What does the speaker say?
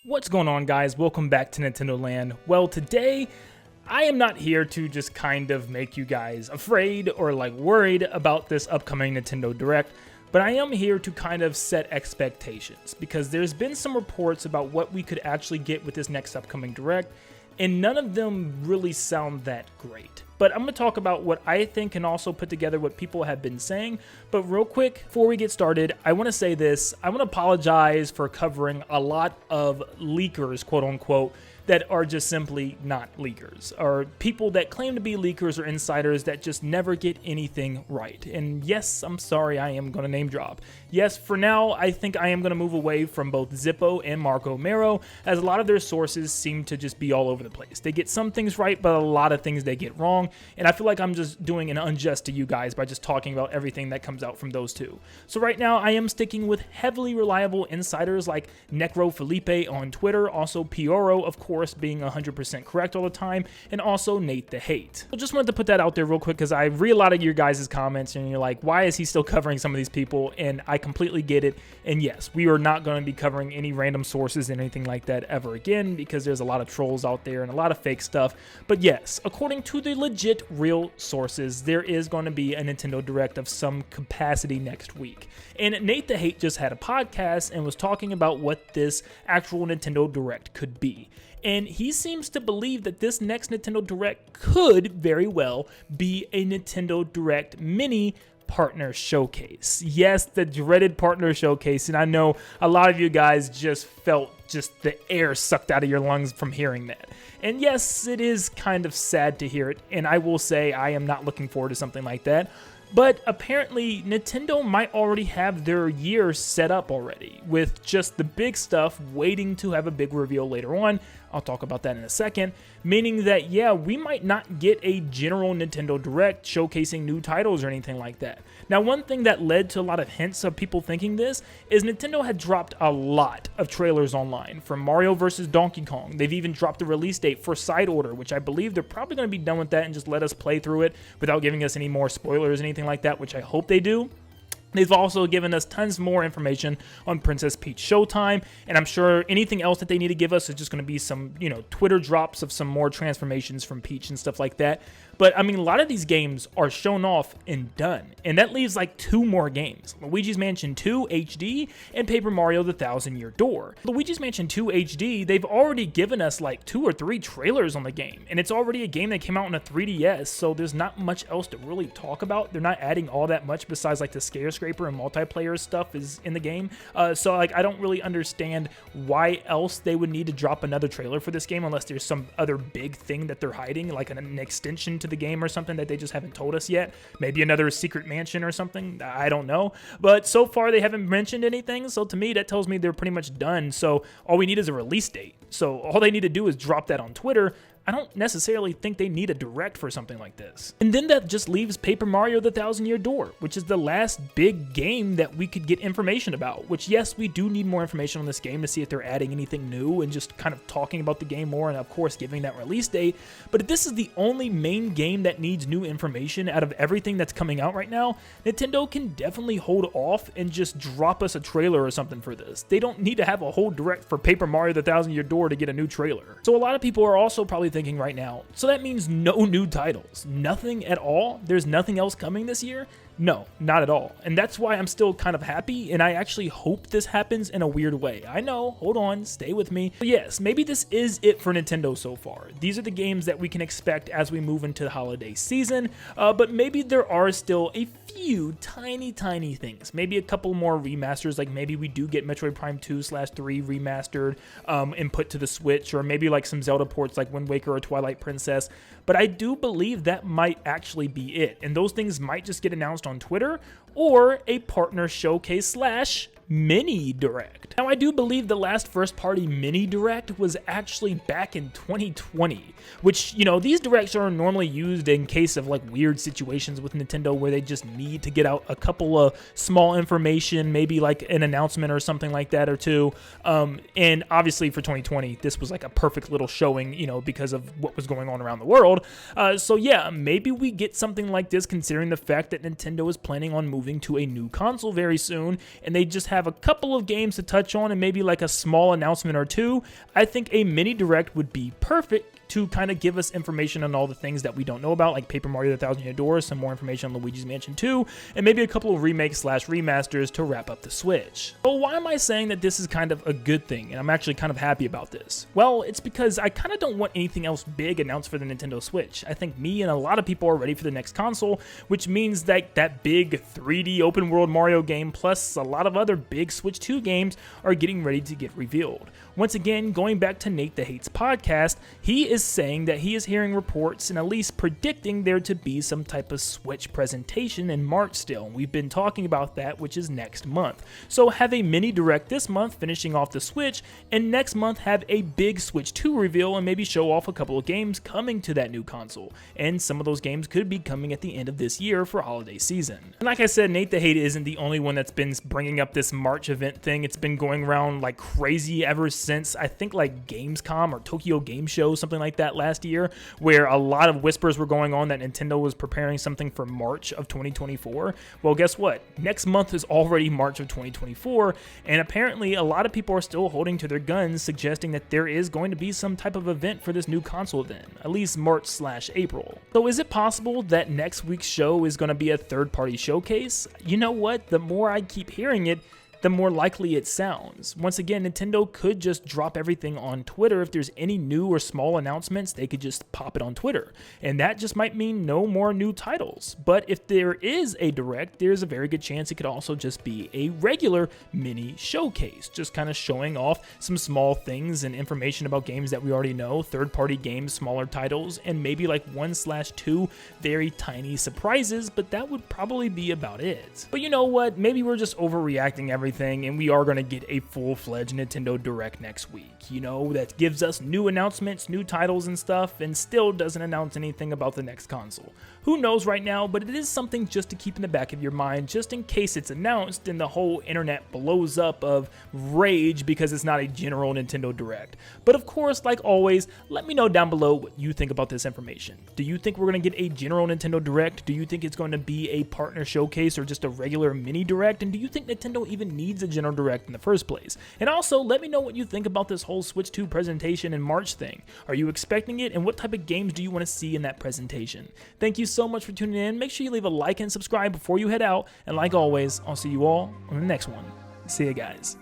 What's going on, guys? Welcome back to Nintendo Land. Well, today I am not here to just kind of make you guys afraid or worried about this upcoming Nintendo Direct, but I am here to kind of set expectations because there's been some reports about what we could actually get with this next upcoming Direct, and none of them really sound that great. But I'm going to talk about what I think and also put together what people have been saying. But real quick, before we get started, I want to say this. I want to apologize for covering a lot of leakers, quote unquote, that are just simply not leakers, or people that claim to be leakers or insiders that just never get anything right. And yes, I'm sorry, I am going to name drop. Yes, for now, I think I am going to move away from both Zippo and Marco Mero, as a lot of their sources seem to just be all over the place. They get some things right, but a lot of things they get wrong, and I feel like I'm just doing an unjust to you guys by just talking about everything that comes out from those two. So right now, I am sticking with heavily reliable insiders like Necro Felipe on Twitter, also Pioro, of course, being 100% correct all the time, and also Nate the Hate. So just wanted to put that out there real quick because I read a lot of your guys' comments and you're like, why is he still covering some of these people? And I completely get it. And yes, we are not going to be covering any random sources and anything like that ever again because there's a lot of trolls out there and a lot of fake stuff. But yes, according to the legit real sources, there is going to be a Nintendo Direct of some capacity next week. And Nate the Hate just had a podcast and was talking about what this actual Nintendo Direct could be. And he seems to believe that this next Nintendo Direct could very well be a Nintendo Direct mini partner showcase. Yes, the dreaded partner showcase. And I know a lot of you guys just felt just the air sucked out of your lungs from hearing that. And yes, it is kind of sad to hear it. And I will say I am not looking forward to something like that. But apparently, Nintendo might already have their year set up already, with just the big stuff waiting to have a big reveal later on. I'll talk about that in a second, meaning that, yeah, we might not get a general Nintendo Direct showcasing new titles or anything like that. Now, one thing that led to a lot of hints of people thinking this is Nintendo had dropped a lot of trailers online, from Mario vs. Donkey Kong. They've even dropped the release date for Side Order, which I believe they're probably going to be done with that and just let us play through it without giving us any more spoilers or anything like that, which I hope they do. They've also given us tons more information on Princess Peach Showtime, and I'm sure anything else that they need to give us is just going to be some, Twitter drops of some more transformations from Peach and stuff like that. But, I mean, a lot of these games are shown off and done, and that leaves like 2 more games. Luigi's Mansion 2 HD and Paper Mario The Thousand Year Door. Luigi's Mansion 2 HD, they've already given us like 2 or 3 trailers on the game, and it's already a game that came out on a 3DS, so there's not much else to really talk about. They're not adding all that much besides like the Scraper and multiplayer stuff is in the game. So like I don't really understand why else they would need to drop another trailer for this game unless there's some other big thing that they're hiding, like an extension to the game or something that they just haven't told us yet. Maybe another secret mansion or something. I don't know. But so far they haven't mentioned anything. So to me, that tells me they're pretty much done. So all we need is a release date. So all they need to do is drop that on Twitter. I don't necessarily think they need a Direct for something like this. And then that just leaves Paper Mario The Thousand Year Door, which is the last big game that we could get information about, which yes, we do need more information on this game to see if they're adding anything new and just kind of talking about the game more and of course giving that release date. But if this is the only main game that needs new information out of everything that's coming out right now, Nintendo can definitely hold off and just drop us a trailer or something for this. They don't need to have a whole Direct for Paper Mario The Thousand Year Door to get a new trailer. So a lot of people are also probably thinking right now, so that means no new titles, nothing at all. There's nothing else coming this year. No, not at all. And that's why I'm still kind of happy, and I actually hope this happens in a weird way. I know, hold on, stay with me. But yes, maybe this is it for Nintendo so far. These are the games that we can expect as we move into the holiday season, but maybe there are still a few tiny things. Maybe a couple more remasters, like maybe we do get Metroid Prime 2/3 remastered and put to the Switch, or maybe like some Zelda ports like Wind Waker or Twilight Princess. But I do believe that might actually be it, and those things might just get announced on Twitter or a partner showcase / mini Direct. Now, I do believe the last first-party mini Direct was actually back in 2020, which, these Directs are normally used in case of like weird situations with Nintendo where they just need to get out a couple of small information, maybe like an announcement or something like that or two. And obviously for 2020, this was like a perfect little showing, because of what was going on around the world. So yeah, maybe we get something like this considering the fact that Nintendo is planning on moving to a new console very soon, and they just have have a couple of games to touch on and maybe like a small announcement or two, I think a mini direct would be perfect to kind of give us information on all the things that we don't know about, like Paper Mario: The Thousand Year Door, some more information on Luigi's Mansion 2, and maybe a couple of remakes / remasters to wrap up the Switch. But why am I saying that this is kind of a good thing, and I'm actually kind of happy about this? Well, it's because I kind of don't want anything else big announced for the Nintendo Switch. I think me and a lot of people are ready for the next console, which means that that big 3D open world Mario game plus a lot of other big Switch 2 games are getting ready to get revealed. Once again, going back to Nate the Hates podcast, he is saying that he is hearing reports and at least predicting there to be some type of Switch presentation in March still. We've been talking about that, which is next month. So have a mini direct this month finishing off the Switch, and next month have a big Switch 2 reveal and maybe show off a couple of games coming to that new console. And some of those games could be coming at the end of this year for holiday season. And like I said, Nate the Hate isn't the only one that's been bringing up this March event thing. It's been going around like crazy ever since I think like Gamescom or Tokyo Game Show, something like that last year, where a lot of whispers were going on that Nintendo was preparing something for March of 2024. Well, guess what? Next month is already March of 2024, and apparently a lot of people are still holding to their guns, suggesting that there is going to be some type of event for this new console then, at least March / April. So is it possible that next week's show is going to be a third-party showcase? You know what? The more I keep hearing it, the more likely it sounds. Once again, Nintendo could just drop everything on Twitter. If there's any new or small announcements, they could just pop it on Twitter. And that just might mean no more new titles. But if there is a direct, there's a very good chance it could also just be a regular mini showcase, just kind of showing off some small things and information about games that we already know, third-party games, smaller titles, and maybe like 1/2 very tiny surprises, but that would probably be about it. But you know what? Maybe we're just overreacting everything, and we are going to get a full-fledged Nintendo Direct next week, you know, that gives us new announcements, new titles and stuff, and still doesn't announce anything about the next console. Who knows right now, but it is something just to keep in the back of your mind, just in case it's announced and the whole internet blows up of rage because it's not a general Nintendo Direct. But of course, like always, let me know down below what you think about this information. Do you think we're going to get a general Nintendo Direct? Do you think it's going to be a partner showcase or just a regular mini Direct? And do you think Nintendo even needs a general Direct in the first place? And also, let me know what you think about this whole Switch 2 presentation in March thing. Are you expecting it, and what type of games do you want to see in that presentation? Thank you so much for tuning in. Make sure you leave a like and subscribe before you head out, and like always, I'll see you all on the next one. See you guys.